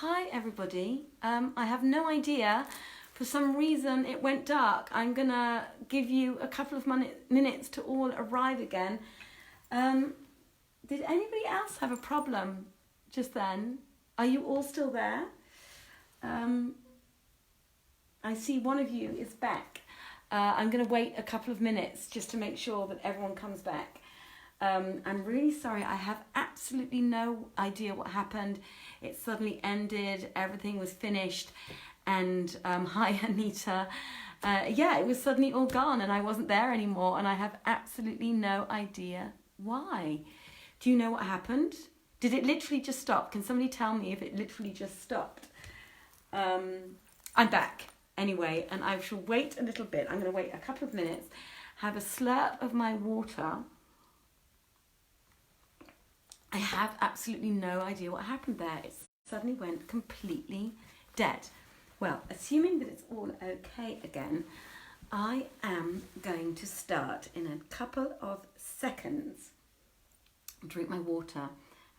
Hi everybody. I have no idea. For some reason it went dark. I'm gonna give you a couple of minutes to all arrive again. Did anybody else have a problem just then? Are you all still there? I see one of you is back. I'm gonna wait a couple of minutes just to make sure that everyone comes back. I'm really sorry, I have absolutely no idea what happened. It suddenly ended, everything was finished, and hi Anita. It was suddenly all gone and I wasn't there anymore, and I have absolutely no idea why. Do you know what happened? Did it literally just stop? Can somebody tell me if it literally just stopped? I'm back anyway, and I shall wait a little bit. I'm going to wait a couple of minutes, have a slurp of my water. I have absolutely no idea what happened there. It suddenly went completely dead. Well, assuming that it's all okay again, I am going to start in a couple of seconds. Drink my water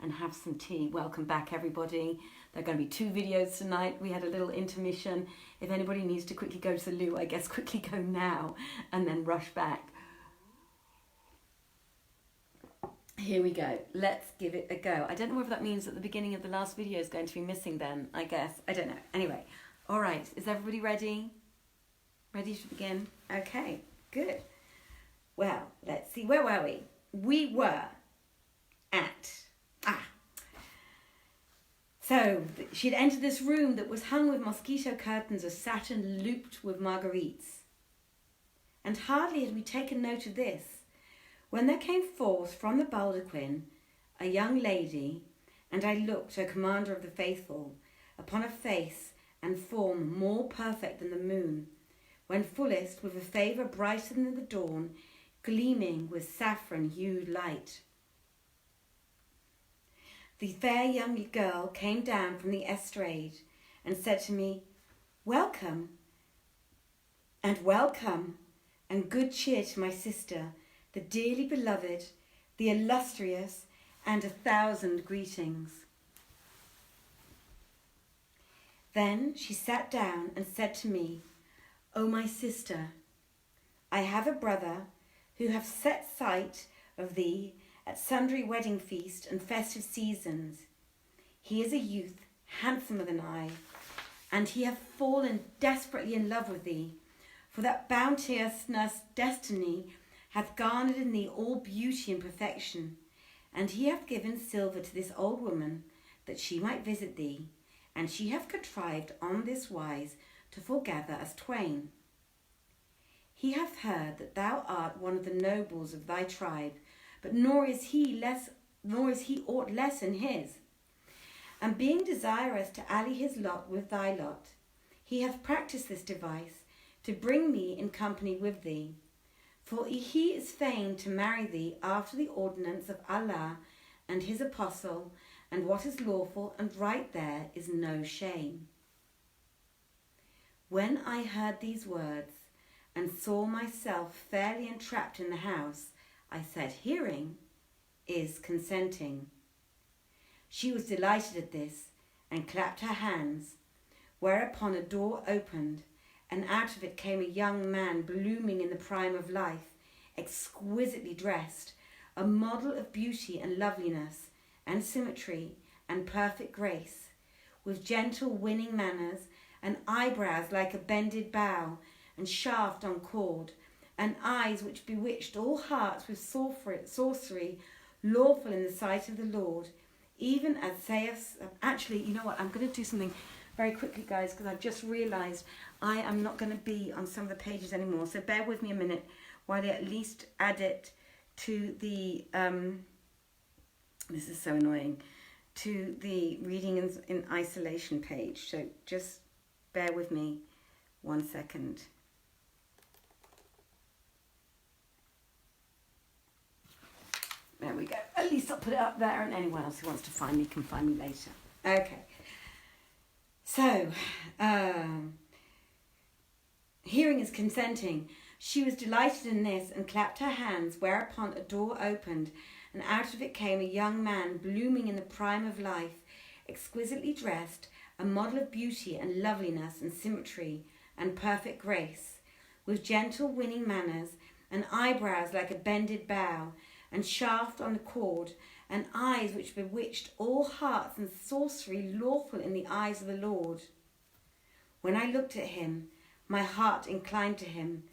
and have some tea. Welcome back, everybody. There are going to be 2 videos tonight. We had a little intermission. If anybody needs to quickly go to the loo, I guess quickly go now and then rush back. Here we go. Let's give it a go. I don't know whether that means that the beginning of the last video is going to be missing then, I guess. I don't know. Anyway, all right. Is everybody ready? Ready to begin? Okay, good. Well, let's see. Where were we? We were at... So, she had entered this room that was hung with mosquito curtains of satin looped with marguerites. And hardly had we taken note of this, when there came forth from the baldaquin a young lady, and I looked, O commander of the faithful, upon a face and form more perfect than the moon, when fullest with a favour brighter than the dawn, gleaming with saffron-hued light. The fair young girl came down from the estrade and said to me, "Welcome, and good cheer to my sister, the dearly beloved, the illustrious, and 1,000 greetings." Then she sat down and said to me, "O my sister, I have a brother who hath set sight of thee at sundry wedding feast and festive seasons. He is a youth, handsomer than I, and he hath fallen desperately in love with thee, for that bounteous destiny hath garnered in thee all beauty and perfection, and he hath given silver to this old woman, that she might visit thee, and she hath contrived on this wise to foregather us twain. He hath heard that thou art one of the nobles of thy tribe, but nor is he aught less in his. And being desirous to ally his lot with thy lot, he hath practised this device to bring me in company with thee. For he is fain to marry thee after the ordinance of Allah and his apostle, and what is lawful and right there is no shame." When I heard these words and saw myself fairly entrapped in the house, I said, "Hearing is consenting." She was delighted at this and clapped her hands, whereupon a door opened, and out of it came a young man blooming in the prime of life, exquisitely dressed, a model of beauty and loveliness and symmetry and perfect grace, with gentle winning manners and eyebrows like a bended bow and shaft on cord, and eyes which bewitched all hearts with sorcery, lawful in the sight of the Lord, even as saith... Actually, you know what? I'm going to do something very quickly, guys, because I've just realised I am not going to be on some of the pages anymore. So bear with me a minute while I at least add it to the... this is so annoying. To the reading in isolation page. So just bear with me 1 second. There we go. At least I'll put it up there, and anyone else who wants to find me can find me later. Okay. So, hearing is consenting. She was delighted in this and clapped her hands, whereupon a door opened, and out of it came a young man blooming in the prime of life, exquisitely dressed, a model of beauty and loveliness and symmetry and perfect grace, with gentle winning manners, and eyebrows like a bended bow, and shaft on the cord, and eyes which bewitched all hearts, and sorcery lawful in the eyes of the Lord. When I looked at him, my heart inclined to him,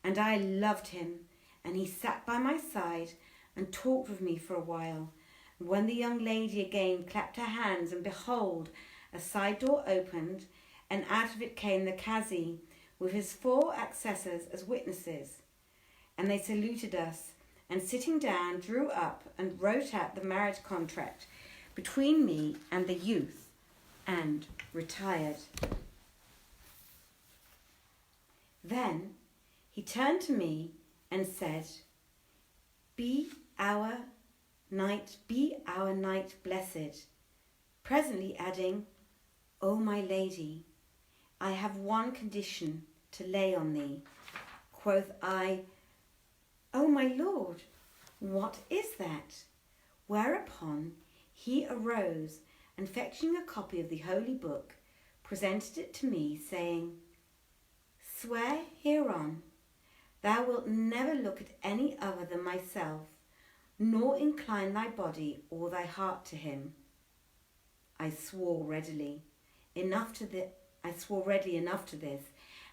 and I loved him, and he sat by my side and talked with me for a while. And when the young lady again clapped her hands, and behold, a side door opened, and out of it came the Kazi, with his 4 accessors as witnesses. And they saluted us, and sitting down, drew up and wrote out the marriage contract between me and the youth, and retired. Then he turned to me and said, Be our night blessed, presently adding, O my lady, I have one condition to lay on thee. Quoth I, O my lord, what is that? Whereupon he arose, and fetching a copy of the holy book, presented it to me, saying, Swear hereon, thou wilt never look at any other than myself, nor incline thy body or thy heart to him. I swore readily enough to this,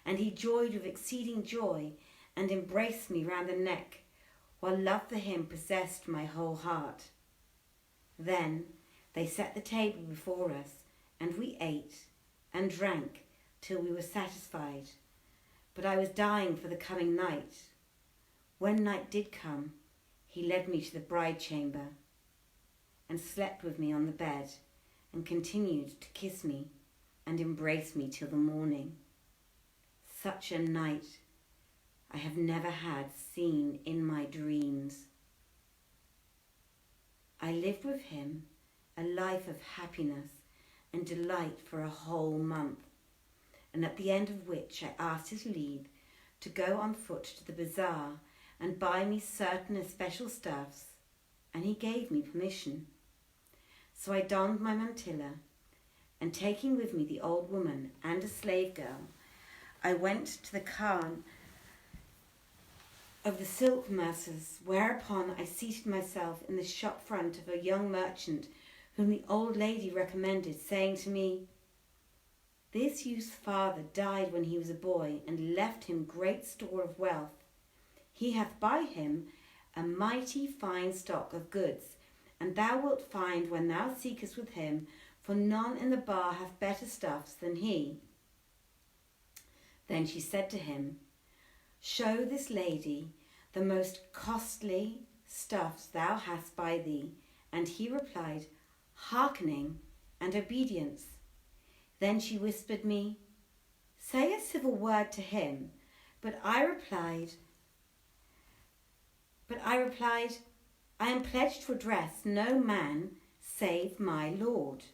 and he joyed with exceeding joy, and embraced me round the neck, while love for him possessed my whole heart. Then they set the table before us, and we ate and drank till we were satisfied. But I was dying for the coming night. When night did come, he led me to the bride chamber, and slept with me on the bed, and continued to kiss me and embrace me till the morning. Such a night I have never had seen in my dreams. I lived with him a life of happiness and delight for a whole month, and at the end of which I asked his leave to go on foot to the bazaar and buy me certain especial stuffs, and he gave me permission. So I donned my mantilla, and taking with me the old woman and a slave girl, I went to the khan of the silk mercers, whereupon I seated myself in the shop front of a young merchant whom the old lady recommended, saying to me, This youth's father died when he was a boy, and left him great store of wealth. He hath by him a mighty fine stock of goods, and thou wilt find when thou seekest with him, for none in the bar hath better stuffs than he. Then she said to him, Show this lady the most costly stuffs thou hast by thee. And he replied, Hearkening and obedience. Then she whispered me, Say a civil word to him. But I replied, I am pledged to address no man save my Lord.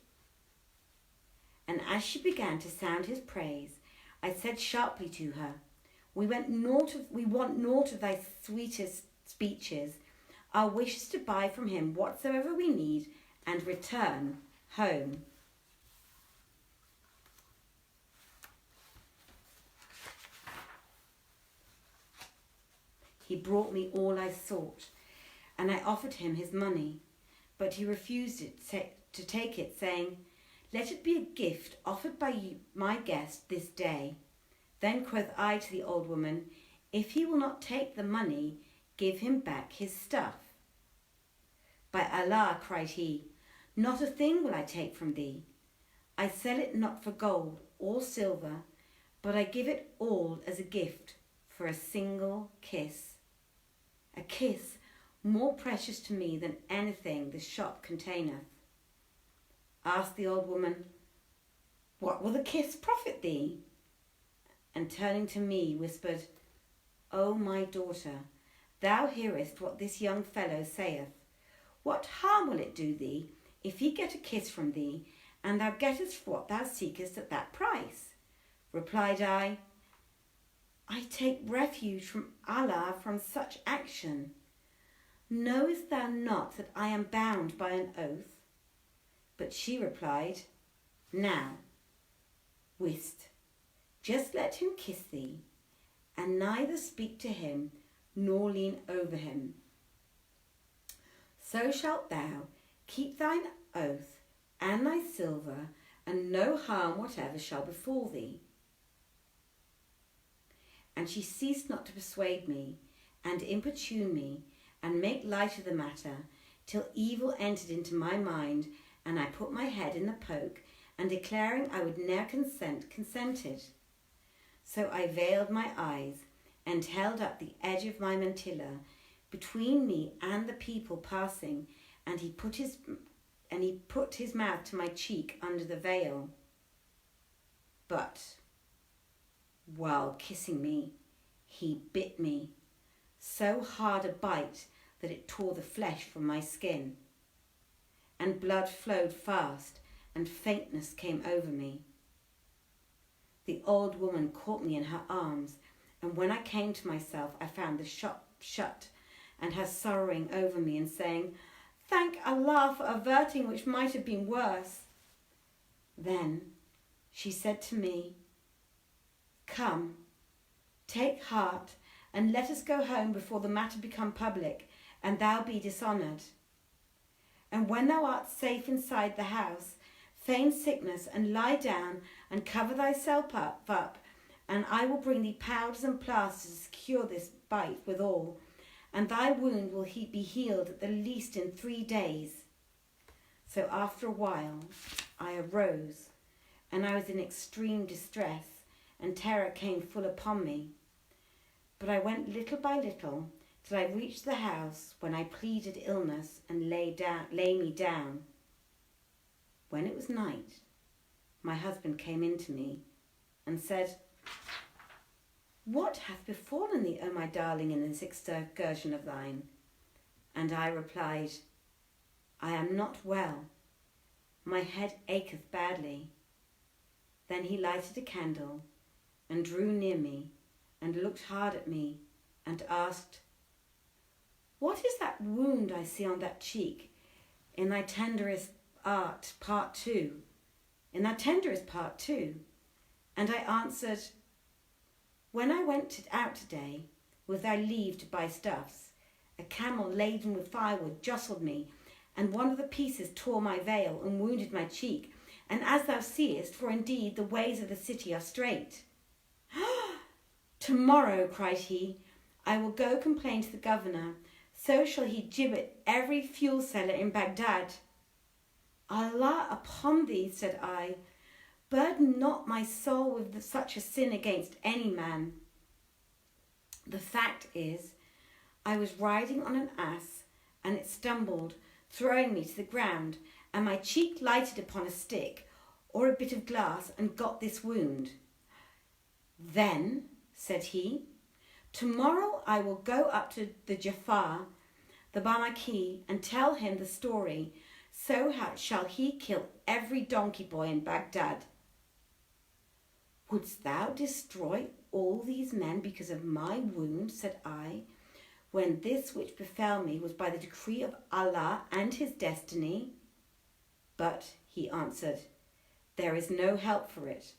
And as she began to sound his praise, I said sharply to her, We want naught of thy sweetest speeches. Our wish is to buy from him whatsoever we need, and return home. He brought me all I sought, and I offered him his money, but he refused to take it, saying, Let it be a gift offered by you, my guest, this day. Then quoth I to the old woman, If he will not take the money, give him back his stuff. By Allah, cried he, not a thing will I take from thee. I sell it not for gold or silver, but I give it all as a gift for a single kiss. A kiss more precious to me than anything the shop containeth. Asked the old woman, What will the kiss profit thee? And turning to me whispered, O my daughter, thou hearest what this young fellow saith. What harm will it do thee if he get a kiss from thee, and thou gettest what thou seekest at that price? Replied I take refuge from Allah from such action. Knowest thou not that I am bound by an oath? But she replied, Now, whist, just let him kiss thee, and neither speak to him nor lean over him. So shalt thou keep thine oath and thy silver, and no harm whatever shall befall thee. And she ceased not to persuade me, and importune me, and make light of the matter, till evil entered into my mind, and I put my head in the poke, and declaring I would ne'er consent, consented. So I veiled my eyes, and held up the edge of my mantilla between me and the people passing, and he put his mouth to my cheek under the veil. But while kissing me, he bit me, so hard a bite that it tore the flesh from my skin, and blood flowed fast, and faintness came over me. The old woman caught me in her arms, and when I came to myself, I found the shop shut, and her sorrowing over me and saying, Thank Allah for averting which might have been worse. Then she said to me, Come, take heart, and let us go home before the matter become public, and thou be dishonoured. And when thou art safe inside the house, feign sickness, and lie down, and cover thyself up, and I will bring thee powders and plasters to cure this bite withal, and thy wound will be healed at the least in 3 days. So after a while I arose, and I was in extreme distress, and terror came full upon me. But I went little by little till I reached the house, when I pleaded illness and lay me down. When it was night, my husband came in to me and said, What hath befallen thee, O my darling, in this excursion of thine? And I replied, I am not well. My head acheth badly. Then he lighted a candle and drew near me and looked hard at me and asked, What is that wound I see on that cheek in thy tenderest part 2? In thy tenderest part 2? And I answered, When I went out today, with thy leave to buy stuffs, a camel laden with firewood jostled me, and one of the pieces tore my veil and wounded my cheek. And as thou seest, for indeed the ways of the city are straight. Tomorrow, cried he, I will go complain to the governor, so shall he gibbet every fuel seller in Baghdad. Allah upon thee, said I, burden not my soul with such a sin against any man. The fact is, I was riding on an ass, and it stumbled, throwing me to the ground, and my cheek lighted upon a stick or a bit of glass, and got this wound. Then, said he, tomorrow I will go up to the Jafar, the Bamaki, and tell him the story, so shall he kill every donkey boy in Baghdad. Wouldst thou destroy all these men because of my wound, said I, when this which befell me was by the decree of Allah and his destiny? But, he answered, there is no help for it,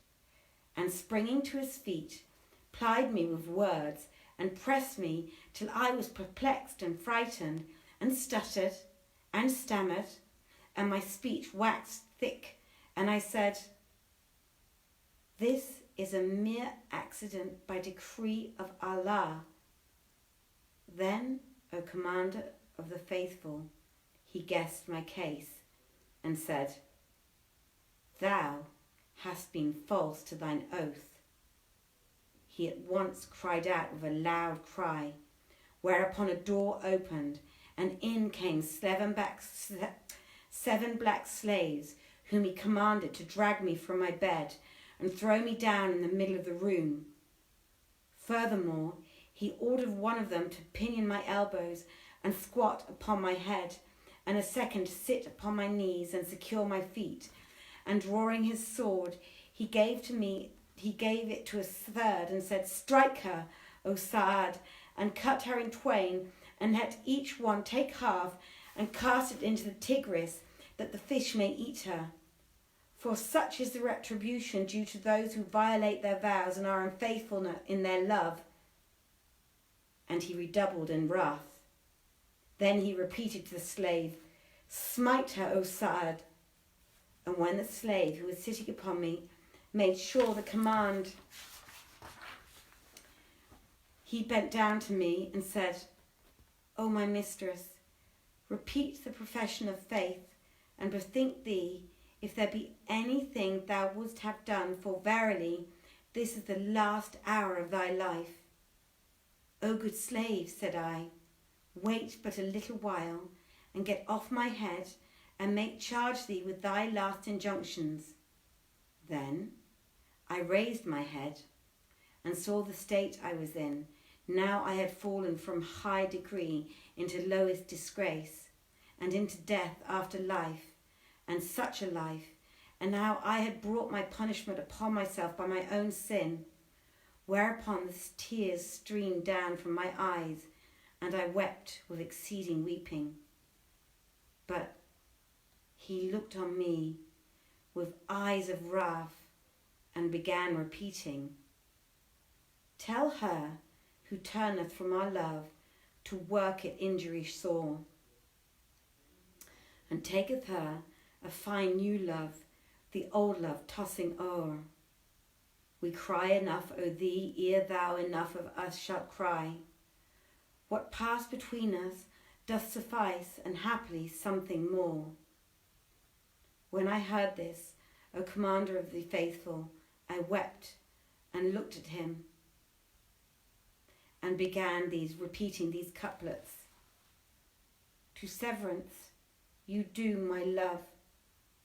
and springing to his feet, plied me with words, and pressed me till I was perplexed and frightened, and stuttered, and stammered, and my speech waxed thick, and I said, this is a mere accident by decree of Allah. Then, O Commander of the Faithful, he guessed my case, and said, thou hast been false to thine oath. He at once cried out with a loud cry, whereupon a door opened, and in came 7 black slaves, whom he commanded to drag me from my bed and throw me down in the middle of the room. Furthermore, he ordered one of them to pinion my elbows and squat upon my head, and a second to sit upon my knees and secure my feet. And drawing his sword, he gave it to a third and said, strike her, O Sa'ad, and cut her in twain, and let each one take half and cast it into the Tigris, that the fish may eat her. For such is the retribution due to those who violate their vows and are unfaithful in their love. And he redoubled in wrath. Then he repeated to the slave, Smite her, O Sa'ad. And when the slave who was sitting upon me made sure the command, he bent down to me and said, O my mistress, repeat the profession of faith, and bethink thee if there be anything thou wouldst have done, for verily this is the last hour of thy life. O good slave, said I, wait but a little while, and get off my head, and make charge thee with thy last injunctions. Then I raised my head, and saw the state I was in. Now I had fallen from high degree into lowest disgrace, and into death after life, and such a life, and now I had brought my punishment upon myself by my own sin, whereupon the tears streamed down from my eyes, and I wept with exceeding weeping. But he looked on me with eyes of wrath, and began repeating, Tell her who turneth from our love to work it injury sore, and taketh her a fine new love, the old love tossing o'er. We cry enough o' thee, ere thou enough of us shalt cry. What passed between us doth suffice, and happily something more. When I heard this, O commander of the faithful, I wept and looked at him, and began repeating these couplets. To severance you doom my love,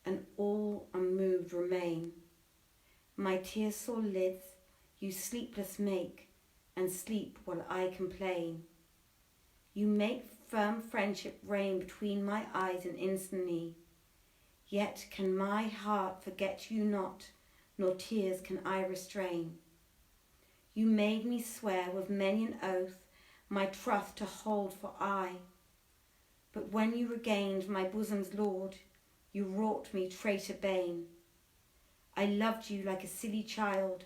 and all unmoved remain. My tear-sore lids you sleepless make, and sleep while I complain. You make firm friendship reign between my eyes and instantly. Yet can my heart forget you not, nor tears can I restrain. You made me swear with many an oath my trust to hold for aye. But when you regained my bosom's lord, you wrought me traitor bane. I loved you like a silly child,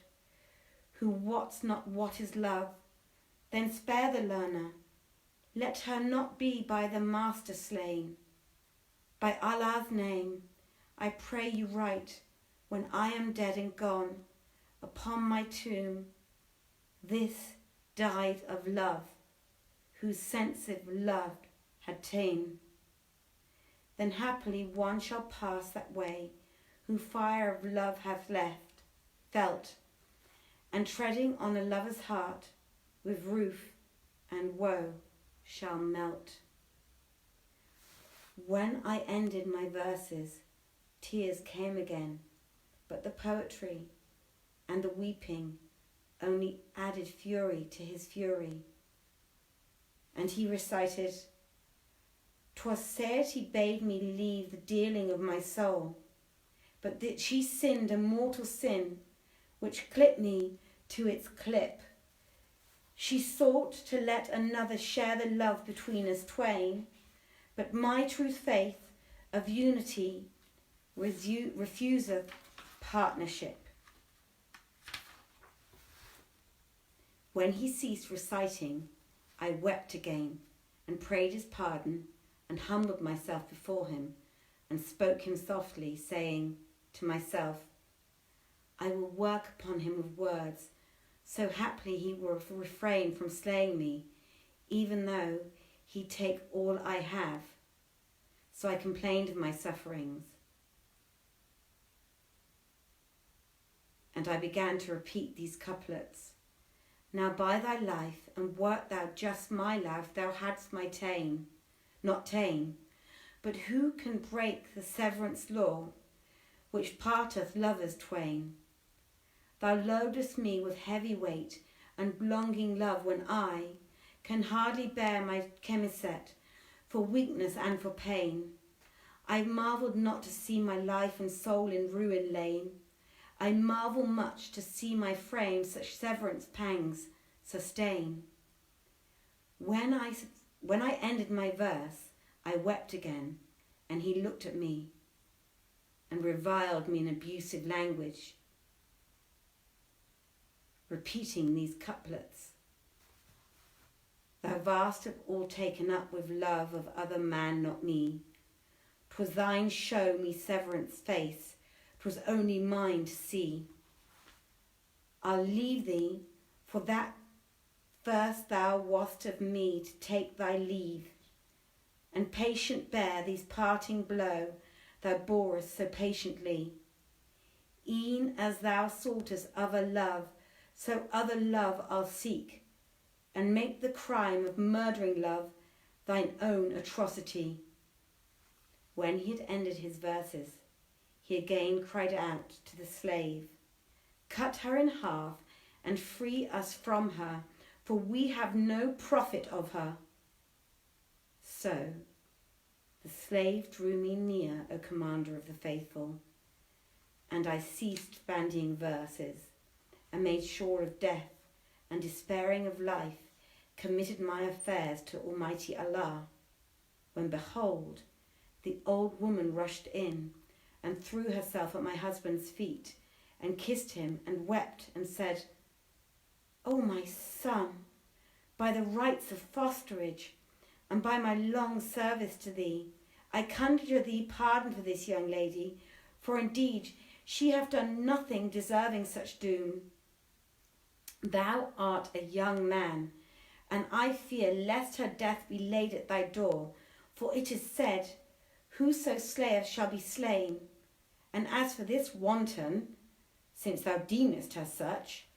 who wots not what is love. Then spare the learner, let her not be by the master slain. By Allah's name, I pray you write, when I am dead and gone, upon my tomb, this died of love, whose sensitive love had ta'en. Then happily one shall pass that way, who fire of love hath felt, and treading on a lover's heart, with ruth and woe shall melt. When I ended my verses, tears came again, but the poetry and the weeping only added fury to his fury. And he recited, 'Twas said he bade me leave the dealing of my soul, but that she sinned a mortal sin, which clipped me to its clip. She sought to let another share the love between us twain, but my true faith of unity refuseth partnership. When he ceased reciting, I wept again, and prayed his pardon, and humbled myself before him, and spoke him softly, saying to myself, I will work upon him with words, so haply he will refrain from slaying me, even though he take all I have. So I complained of my sufferings, and I began to repeat these couplets. Now by thy life, and wert thou just my life, thou hadst my not ta'en. But who can break the severance law, which parteth lovers twain? Thou loadest me with heavy weight, and longing love, when I can hardly bear my chemisette, for weakness and for pain. I marvelled not to see my life and soul in ruin lain. I marvel much to see my frame such severance pangs sustain. When I ended my verse, I wept again, and he looked at me and reviled me in abusive language, repeating these couplets. Thou vast of all taken up with love of other man, not me. 'Twas thine show me severance face, 'twas only mine to see. I'll leave thee, for that first thou wast of me to take thy leave, and patient bear these parting blow thou borest so patiently. E'en as thou soughtest other love, so other love I'll seek, and make the crime of murdering love thine own atrocity. When he had ended his verses, he again cried out to the slave, Cut her in half and free us from her, for we have no profit of her. So the slave drew me near, O commander of the faithful, and I ceased bandying verses, and made sure of death, and despairing of life, committed my affairs to Almighty Allah, when behold, the old woman rushed in, and threw herself at my husband's feet, and kissed him, and wept, and said, O my son, by the rights of fosterage, and by my long service to thee, I conjure thee pardon for this young lady, for indeed she hath done nothing deserving such doom. Thou art a young man, and I fear lest her death be laid at thy door, for it is said, Whoso slayeth shall be slain. And as for this wanton, since thou deemest her such,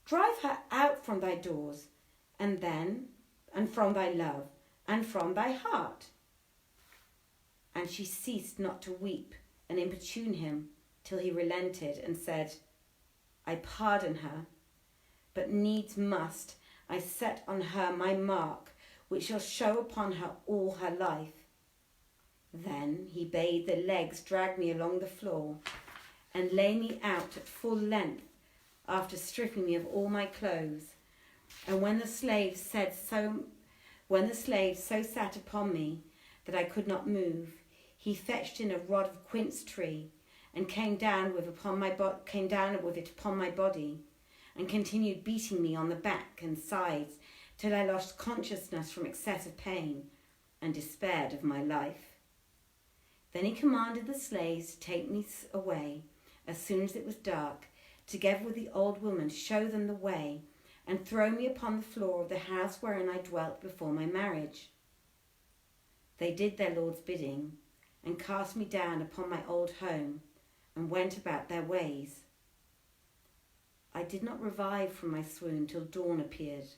drive her out from thy doors, and from thy love, and from thy heart. And she ceased not to weep and importune him till he relented and said, I pardon her, but needs must I set on her my mark, which shall show upon her all her life. Then he bade the legs drag me along the floor, and lay me out at full length, after stripping me of all my clothes. And when the slave so sat upon me that I could not move, he fetched in a rod of quince tree, and came down with it upon my body, and continued beating me on the back and sides till I lost consciousness from excessive pain, and despaired of my life. Then he commanded the slaves to take me away as soon as it was dark, together with the old woman, to show them the way, and throw me upon the floor of the house wherein I dwelt before my marriage. They did their lord's bidding, and cast me down upon my old home, and went about their ways. I did not revive from my swoon till dawn appeared,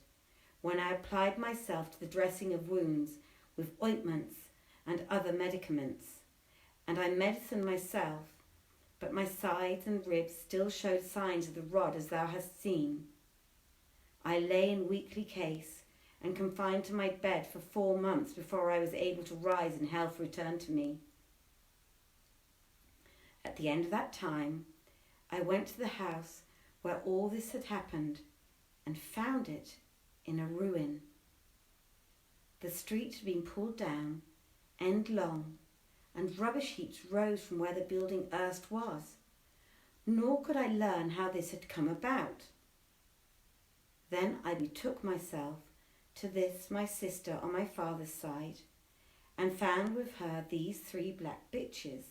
when I applied myself to the dressing of wounds with ointments and other medicaments, and I medicined myself, but my sides and ribs still showed signs of the rod, as thou hast seen. I lay in weakly case, and confined to my bed for 4 months before I was able to rise and health return to me. At the end of that time, I went to the house where all this had happened, and found it in a ruin. The street had been pulled down, end long, and rubbish heaps rose from where the building erst was, nor could I learn how this had come about. Then I betook myself to this my sister on my father's side, and found with her these 3 black bitches.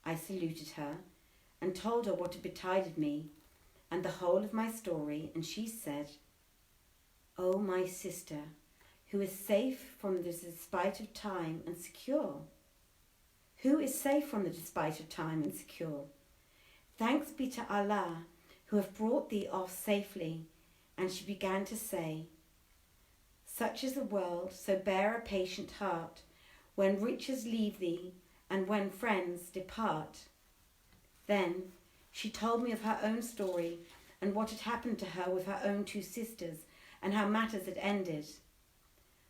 I saluted her, and told her what had betided me, and the whole of my story, and she said, O my sister, who is safe from the despite of time and secure? Who is safe from the despite of time and secure? Thanks be to Allah, who hath brought thee off safely. And she began to say, Such is the world, so bear a patient heart, when riches leave thee, and when friends depart. Then she told me of her own story, and what had happened to her with her own 2 sisters, and how matters had ended.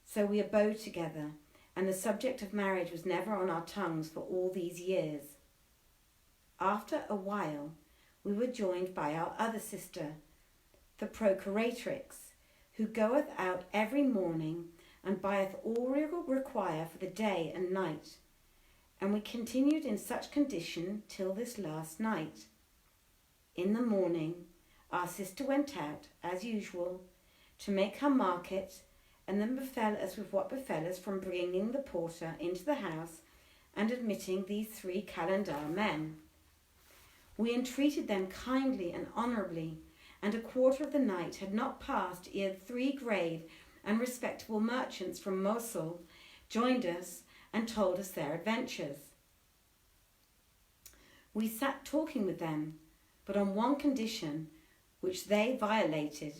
So we abode together, and the subject of marriage was never on our tongues for all these years. After a while, we were joined by our other sister, the procuratrix, who goeth out every morning, and buyeth all we require for the day and night, and we continued in such condition till this last night. In the morning, our sister went out, as usual, to make her market, and then befell us with what befell us from bringing the porter into the house and admitting these 3 calendar men. We entreated them kindly and honourably, and a quarter of the night had not passed ere 3 grave and respectable merchants from Mosul joined us and told us their adventures. We sat talking with them, but on one condition, which they violated,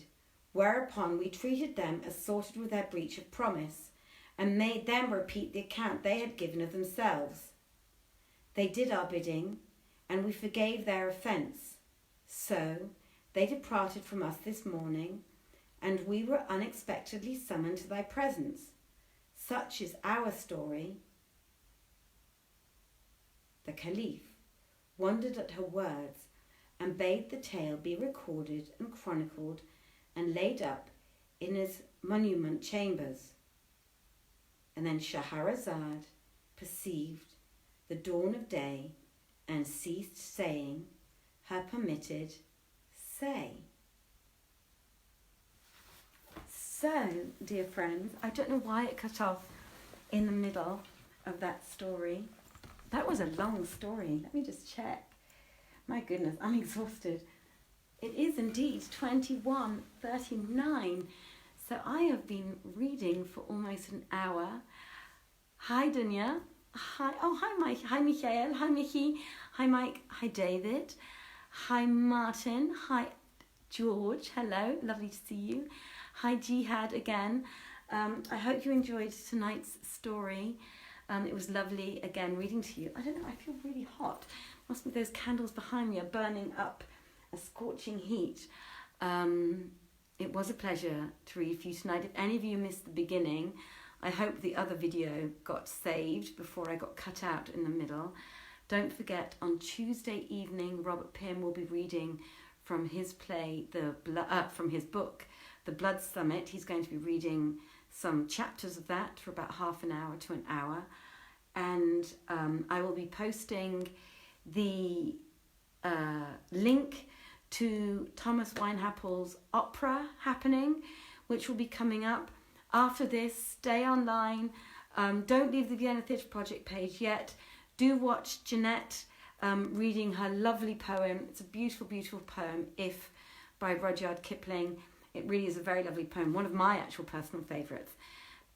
whereupon we treated them as sorted with their breach of promise, and made them repeat the account they had given of themselves. They did our bidding, and we forgave their offence. So they departed from us this morning, and we were unexpectedly summoned to thy presence. Such is our story. The Caliph wondered at her words, and bade the tale be recorded and chronicled and laid up in his monument chambers. And then Shahrazad perceived the dawn of day and ceased saying her permitted say. So, dear friends, I don't know why it cut off in the middle of that story. That was a long story. Let me just check. My goodness, I'm exhausted. It is indeed 21:39. So I have been reading for almost an hour. Hi, Dunya. Hi. Oh, hi, Mike. Hi, Michael. Hi, Mickey. Hi, Mike. Hi, David. Hi, Martin. Hi, George. Hello. Lovely to see you. Hi, Jihad again. I hope you enjoyed tonight's story. It was lovely, again, reading to you. I don't know, I feel really hot. Must be those candles behind me are burning up a scorching heat. It was a pleasure to read for you tonight. If any of you missed the beginning, I hope the other video got saved before I got cut out in the middle. Don't forget, on Tuesday evening, Robert Pym will be reading from his play, from his book, The Blood Summit. He's going to be reading some chapters of that for about half an hour to an hour. And I will be posting the link to Thomas Winehappel's opera happening, which will be coming up after this. Stay online. Don't leave the Vienna Theatre Project page yet. Do watch Jeanette reading her lovely poem. It's a beautiful, beautiful poem, If, by Rudyard Kipling. It really is a very lovely poem, one of my actual personal favourites.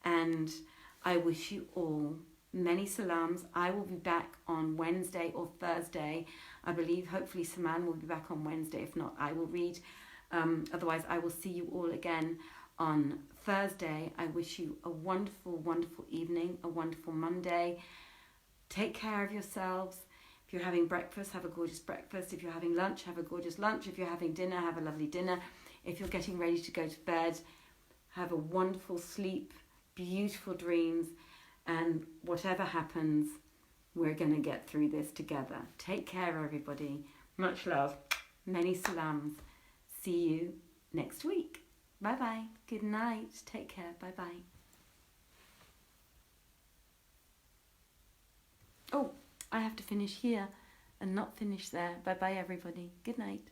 And I wish you all many salams. I will be back on Wednesday or Thursday, I believe. Hopefully Saman will be back on Wednesday. If not, I will read. Otherwise, I will see you all again on Thursday. I wish you a wonderful, wonderful evening, a wonderful Monday. Take care of yourselves. If you're having breakfast, have a gorgeous breakfast. If you're having lunch, have a gorgeous lunch. If you're having dinner, have a lovely dinner. If you're getting ready to go to bed, have a wonderful sleep, beautiful dreams, and whatever happens, we're going to get through this together. Take care, everybody. Much love. Many salams. See you next week. Bye-bye. Good night. Take care. Bye-bye. Oh, I have to finish here and not finish there. Bye-bye, everybody. Good night.